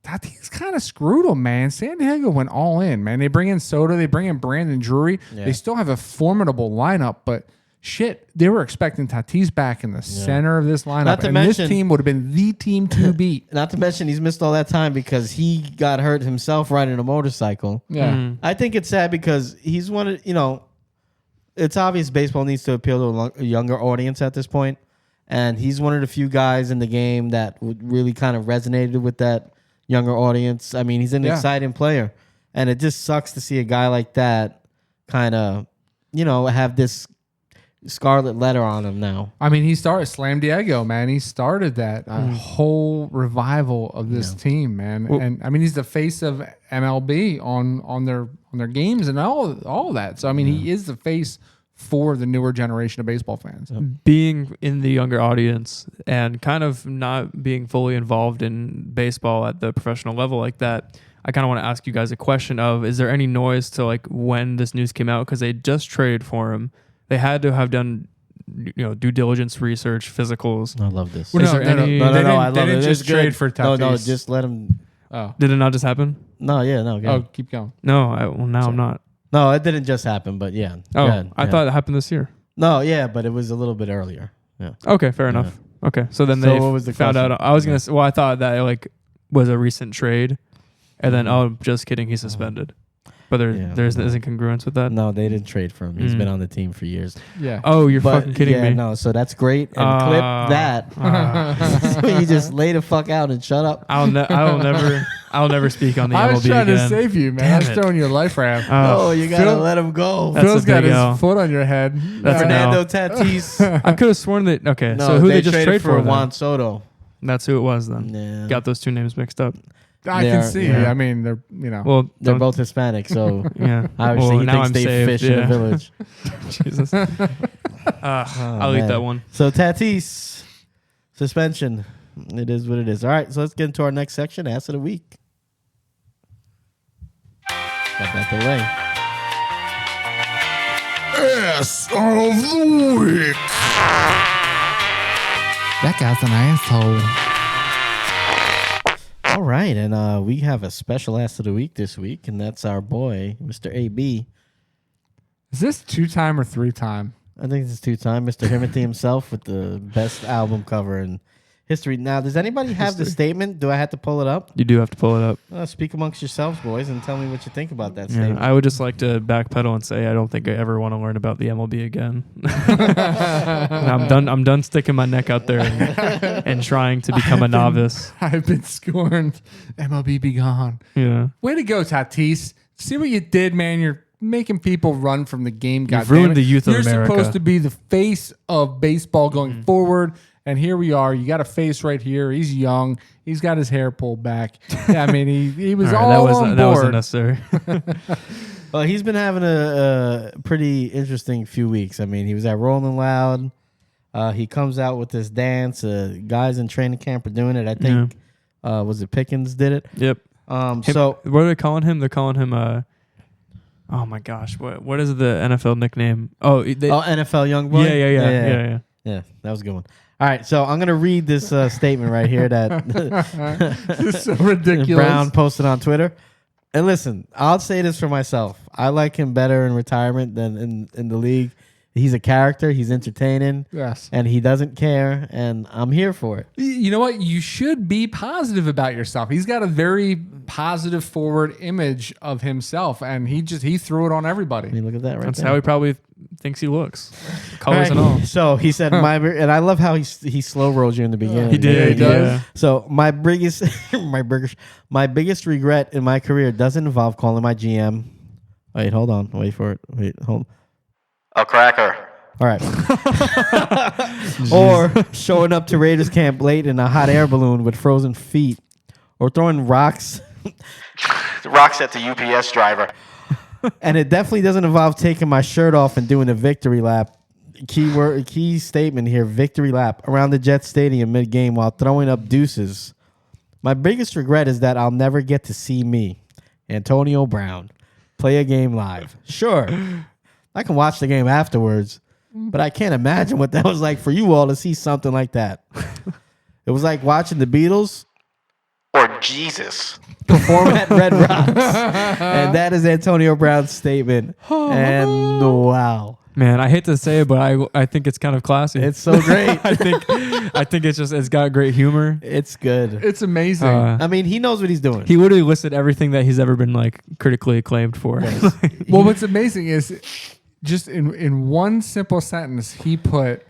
Tatis kind of screwed him, man. San Diego went all in, man. They bring in Soto, they bring in Brandon Drury. Yeah. They still have a formidable lineup, but shit, they were expecting Tatis back in the center of this lineup, Not to and mention- this team would have been the team to beat. Not to mention he's missed all that time because he got hurt himself riding a motorcycle. Yeah. I think it's sad because he's one of, it's obvious baseball needs to appeal to a younger audience at this point. And he's one of the few guys in the game that would really kind of resonated with that younger audience. I mean, he's an exciting player. And it just sucks to see a guy like that kind of, have this scarlet letter on him now. I mean, he started Slam Diego, man. He started that whole revival of this team, man. Well- and I mean, he's the face of MLB on their games and all that. So I mean, he is the face for the newer generation of baseball fans. Being in the younger audience and kind of not being fully involved in baseball at the professional level like that, I kind of want to ask you guys a question of, is there any noise to like when this news came out? Because they just traded for him. They had to have done, due diligence research, physicals. I love this. Well, Is there any- No, They I love didn't it. just It's good. trade for Tatis. No, just let him. Oh, Did it not just happen? No, yeah, no. Go oh, ahead. keep going. No, now I'm not. No, it didn't just happen, but yeah. Oh, Go ahead. I Yeah. thought it happened this year. No, yeah, but it was a little bit earlier. Yeah. Okay, fair enough. Okay, so then So they what was the found question? out. I was gonna say, well, I thought that it was a recent trade, and then just kidding, he's suspended. But there isn't congruence with that. No, they didn't trade for him. He's been on the team for years. Yeah. Oh, you're But, fucking kidding yeah, me. no, so that's great. And clip that. so you just lay the fuck out and shut up. I'll never speak on the I MLB was trying again. to save you, man. Damn I was it. throwing you a life raft. Oh, you gotta Phil- let him go. That's Phil's a got big his L. foot on your head. That's an Fernando L. Tatis. I could have sworn that. Okay, No, so who they just traded traded for? then? Juan Soto. That's who it was then. Yeah. Got those two names mixed up. I They can are- see. yeah. I mean, they're Well, They're don't- both Hispanic, so Yeah. obviously Well, he now thinks I'm they saved, fish in yeah. a village. Jesus. I'll eat man. that one. So Tatis suspension. It is what it is. All right, so let's get into our next section, Ass of the Week. Got that delay. Ass of the week. That guy's an asshole. All right, and we have a special Ass of the Week this week, and that's our boy, Mr. AB. Is this 2-time or 3-time? I think this is 2-time, Mr. Himothy himself with the best album cover in history. Now, does anybody have the statement? Do I have to pull it up? You do have to pull it up. Speak amongst yourselves, boys, and tell me what you think about that Yeah, statement. I would just like to backpedal and say I don't think I ever want to learn about the MLB again. I'm done sticking my neck out there and trying to become a novice. I've been scorned. MLB be gone. Yeah. Way to go, Tatis. See what you did, man. You're making people run from the game. You've ruined the youth of You're America. supposed to be the face of baseball going forward. And here we are. You got a face right here. He's young. He's got his hair pulled back. Yeah, I mean, he was all on that wasn't board. necessary. Well, he's been having a pretty interesting few weeks. I mean, he was at Rolling Loud. He comes out with this dance. Guys in training camp are doing it. I think, was it Pickens did it? Yep. So What are they calling him? They're calling him oh my gosh, what is the NFL nickname? NFL young boy? Yeah. Yeah, that was a good one. All right, so I'm going to read this statement right here that It's so ridiculous. Brown posted on Twitter. And listen, I'll say this for myself. I like him better in retirement than in the league. He's a character. He's entertaining. Yes. And he doesn't care. And I'm here for it. You know what? You should be positive about yourself. He's got a very positive forward image of himself, and he threw it on everybody. I mean, look at that right That's there. how he probably thinks he looks. Colors and all. So he said, and I love how he slow rolls you in the beginning. He did. does. So my biggest regret in my career doesn't involve calling my GM. Wait, hold on. Wait for it. Wait, hold. A cracker. All right. Or showing up to Raiders camp late in a hot air balloon with frozen feet, or throwing rocks. Rocks at the UPS driver. And it definitely doesn't involve taking my shirt off and doing a victory lap. Key statement here: victory lap around the Jets Stadium mid-game while throwing up deuces. My biggest regret is that I'll never get to see me, Antonio Brown, play a game live. Sure, I can watch the game afterwards, but I can't imagine what that was like for you all to see something like that. It was like watching the Beatles Or Jesus. perform at Red Rocks. And that is Antonio Brown's statement. And wow. Man, I hate to say it, but I think it's kind of classy. It's so great. I think it's got great humor. It's good. It's amazing. I mean, he knows what he's doing. He literally listed everything that he's ever been like critically acclaimed for. Well, what's amazing is just in one simple sentence, he put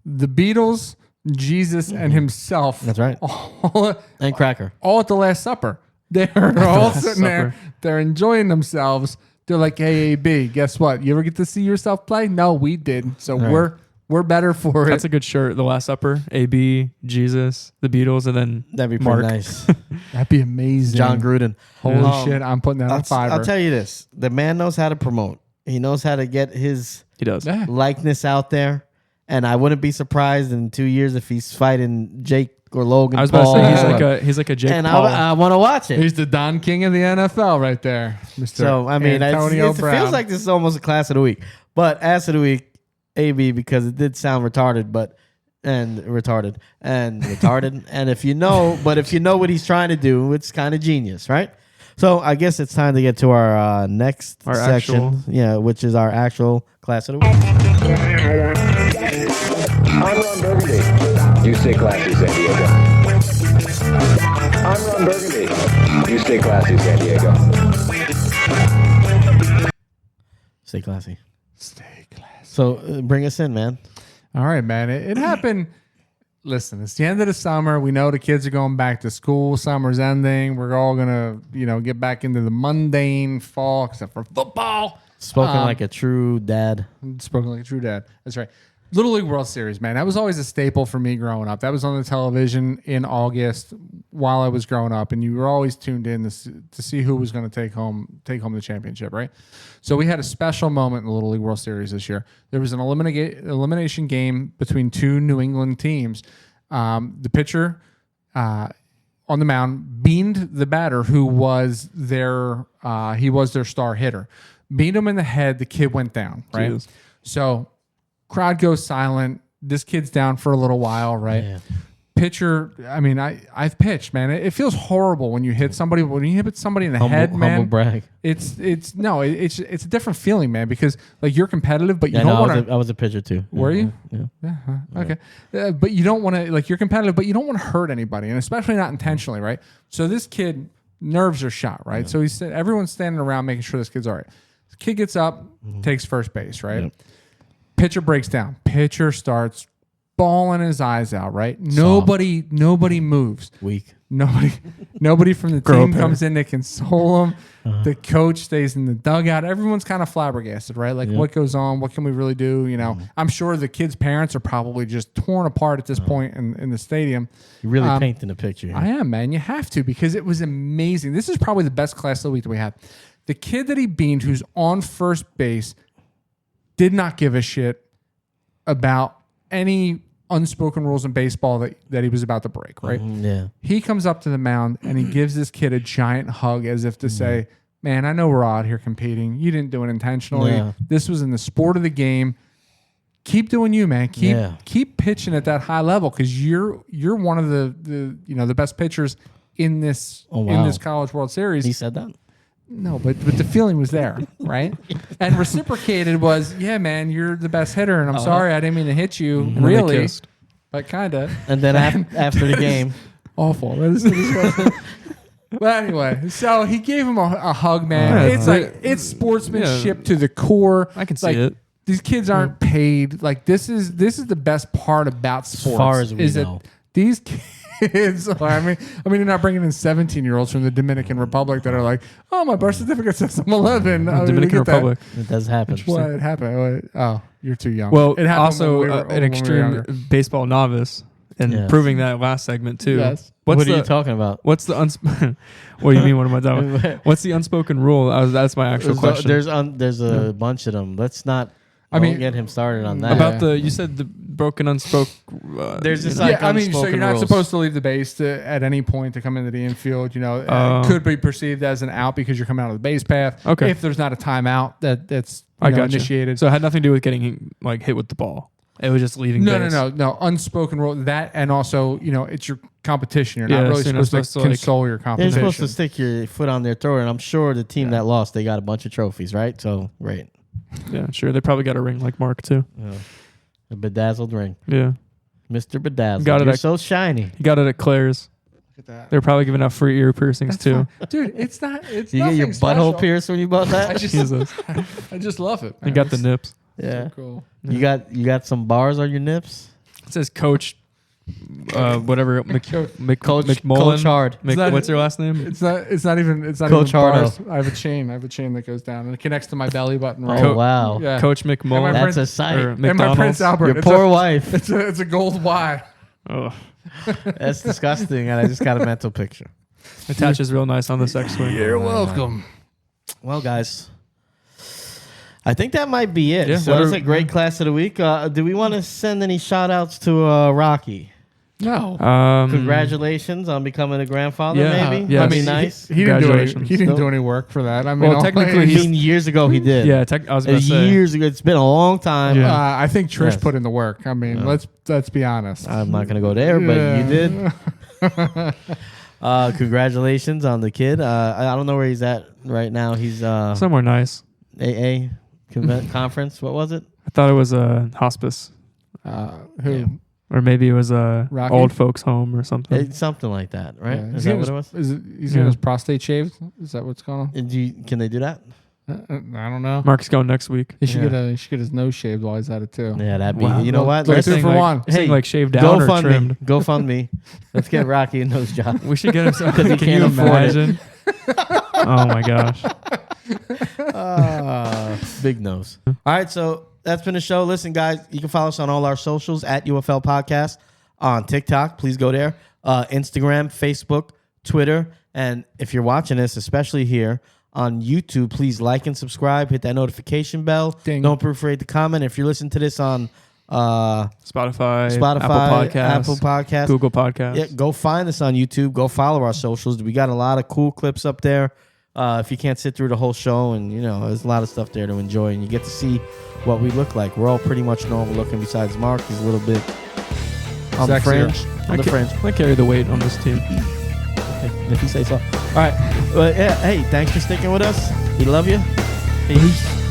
the Beatles, Jesus, and himself. That's right. All And Cracker. at the Last Supper. They're all Last sitting there. Supper. They're enjoying themselves. They're like, hey, AB, guess what? You ever get to see yourself play? No, we did. So Right. we're better for That's it. a good shirt. The Last Supper, AB, Jesus, the Beatles, and then That'd be Mark. pretty nice. That'd be amazing. John Gruden. Holy shit, I'm putting that on Fiverr. I'll tell you this. The man knows how to promote. He knows how to get his He does. Yeah. likeness out there. And I wouldn't be surprised in 2 years if he's fighting Jake or Logan I was about Paul. to say he's like a Jake and Paul. I want to watch it. He's the Don King of the NFL right there, Mr. So, I mean, Antonio it Brown. feels like this is almost a class of the week. But ass of the week, AB, because it did sound retarded, and and if you know what he's trying to do, it's kind of genius, right? So I guess it's time to get to our next section, which is our actual class of the week. I'm Ron Burgundy. You stay classy, San Diego. I'm Ron Burgundy. You stay classy, San Diego. Stay classy. Stay classy. So bring us in, man. All right, man. It happened. Listen, it's the end of the summer. We know the kids are going back to school. Summer's ending. We're all gonna, get back into the mundane fall, except for football. Spoken like a true dad. Spoken like a true dad. That's right. Little League World Series, man. That was always a staple for me growing up. That was on the television in August while I was growing up, and you were always tuned in to see who was going to take home the championship, right? So we had a special moment in the Little League World Series this year. There was an elimination game between two New England teams. The pitcher on the mound beamed the batter, who was their star hitter. Beat him in the head. The kid went down, right? Jesus. So crowd goes silent. This kid's down for a little while, right? Yeah. Pitcher, I mean, I've pitched, man. It feels horrible when you hit somebody. When you hit somebody in the head, man. Humble brag. It's a different feeling, man. Because like you're competitive, but you Yeah, don't no, want to. I was a pitcher too. Were you? Yeah. Yeah. Okay. But you don't want to, like, you're competitive, but you don't want to hurt anybody, and especially not intentionally, right? So this kid, nerves are shot, right? So everyone's standing around making sure this kid's all right. The kid gets up, takes first base, right? Yep. Pitcher breaks down. Pitcher starts bawling his eyes out, right? Nobody moves. Weak. Nobody from the team comes in to console him. The coach stays in the dugout. Everyone's kind of flabbergasted, right? Like, what goes on? What can we really do? I'm sure the kids' parents are probably just torn apart at this point in the stadium. You're really painting a picture here. I am, man. You have to, because it was amazing. This is probably the best class of the week that we had. The kid that he beamed, who's on first base, did not give a shit about any unspoken rules in baseball that he was about to break, right? Yeah. He comes up to the mound and he gives this kid a giant hug as if to say, man, I know we're out here competing. You didn't do it intentionally. Yeah. This was in the sport of the game. Keep doing you, man. Keep pitching at that high level, because you're one of the best pitchers in this College World Series. He said that? No, but the feeling was there, right? And reciprocated was, yeah, man, you're the best hitter, and I'm sorry I didn't mean to hit you, And they really, kissed. but kind of. And then after the game, Awful. That is so disgusting. But anyway, so he gave him a hug, man. Yeah, It's like, it's sportsmanship to the core. I can see Like, it. These kids aren't paid. Like this is the best part about sports. far as we is know. that these kids. I mean, you're not bringing in 17-year-olds from the Dominican Republic that are like, oh, my birth certificate says I'm 11. Dominican Republic. It does happen. What it happened? Oh, you're too young. Well, it happened also when we were- an when we were extreme younger. baseball novice, and Yes. proving that last segment too. Yes. What What's are the you talking about? What's the What do you mean? What am I talking about? What's the unspoken rule? That's my actual question. There's a bunch of them. Let's not. I mean, don't get him started on that. About you said the broken unspoken. There's this you know. like So unspoken you're not rules. supposed to leave the base at any point to come into the infield. It could be perceived as an out because you're coming out of the base path. Okay. If there's not a timeout that's I got initiated. So it had nothing to do with getting like hit with the ball. It was just leaving. base. No. Unspoken rule that, and also it's your competition. You're Yeah, not really so you're not supposed to supposed to, like- console your They're competition. supposed to stick your foot on their throat, and I'm sure the team that lost, they got a bunch of trophies, right? So great, Yeah, sure. They probably got a ring like Mark too. a bedazzled ring, Yeah, Mr. Bedazzled. Got it You're at- so shiny. he got it at Claire's. Look at that. They're probably giving out free ear piercings That's too. fine. Dude. It's not. It's You get your nothing butthole special. pierced when you bought that. I just, Jesus. I just love it. They got the nips. Yeah. Cool. You got some bars on your nips. It says Coach, whatever Coach- McMullen. Coach Hard. What's your last name? It's not even Coach even bars. Hardo. I have a chain that goes down and it connects to my belly button. Oh Right. wow, Yeah. Coach And McMullen. my that's a or sight. And my McDonald's. Prince Albert. Your It's poor a, wife. It's a gold Y. Oh, That's disgusting, and I just got a mental picture. attaches real nice on this X-wing. You're welcome. Well, guys, I think that might be it. Yeah, So what that's are- a great class of the week. Do we want to send any shout outs to Rocky? No. Congratulations on becoming a grandfather, Yeah, maybe? yeah. That'd I be mean, nice. He didn't do any. Congratulations. He didn't Still- do any work for that. I mean, Well, technically, I he's- mean, years ago he did. Yeah, I was gonna say. Years ago. It's been a long time. Yeah. I think Trish Yes. put in the work. I mean, let's be honest. I'm not going to go there, but you did. Congratulations on the kid. I don't know where he's at right now. He's somewhere nice. AA conference. What was it? I thought it was a hospice, Who? Yeah. or maybe it was a Rocky? old folks home or something. It's something like that, right? Yeah. Is that what it was? He's Yeah. getting his prostate shaved. Is that what's going on? Can they do that? I don't know. Mark's going next week. He should Yeah. get his nose shaved while he's at it too. Yeah, that'd be. Wow. You know what? Like Let's two Saying for like- one. saying Hey, like shaved down or trimmed. GoFundMe. Let's get Rocky a nose job. We should get him some. Because he Can can't you afford it. imagine? Oh my gosh. Big nose. All right, so that's been the show. Listen, guys, you can follow us on all our socials at UFL Podcast on TikTok. Please go there. Instagram, Facebook, Twitter. And if you're watching this, especially here on YouTube, please like and subscribe. Hit that notification bell. Ding. Don't be afraid to comment. If you're listening to this on Spotify, Spotify, Apple Podcasts, Google Podcasts. yeah, go find us on YouTube. Go follow our socials. We got a lot of cool clips up there. If you can't sit through the whole show, and there's a lot of stuff there to enjoy, and you get to see what we look like. We're all pretty much normal looking, besides Mark. He's a little bit on the Sexier. fringe. On the fringe. I carry the weight on this team. Okay, if you say so. All right. Well, yeah, hey, thanks for sticking with us. We love you. Peace.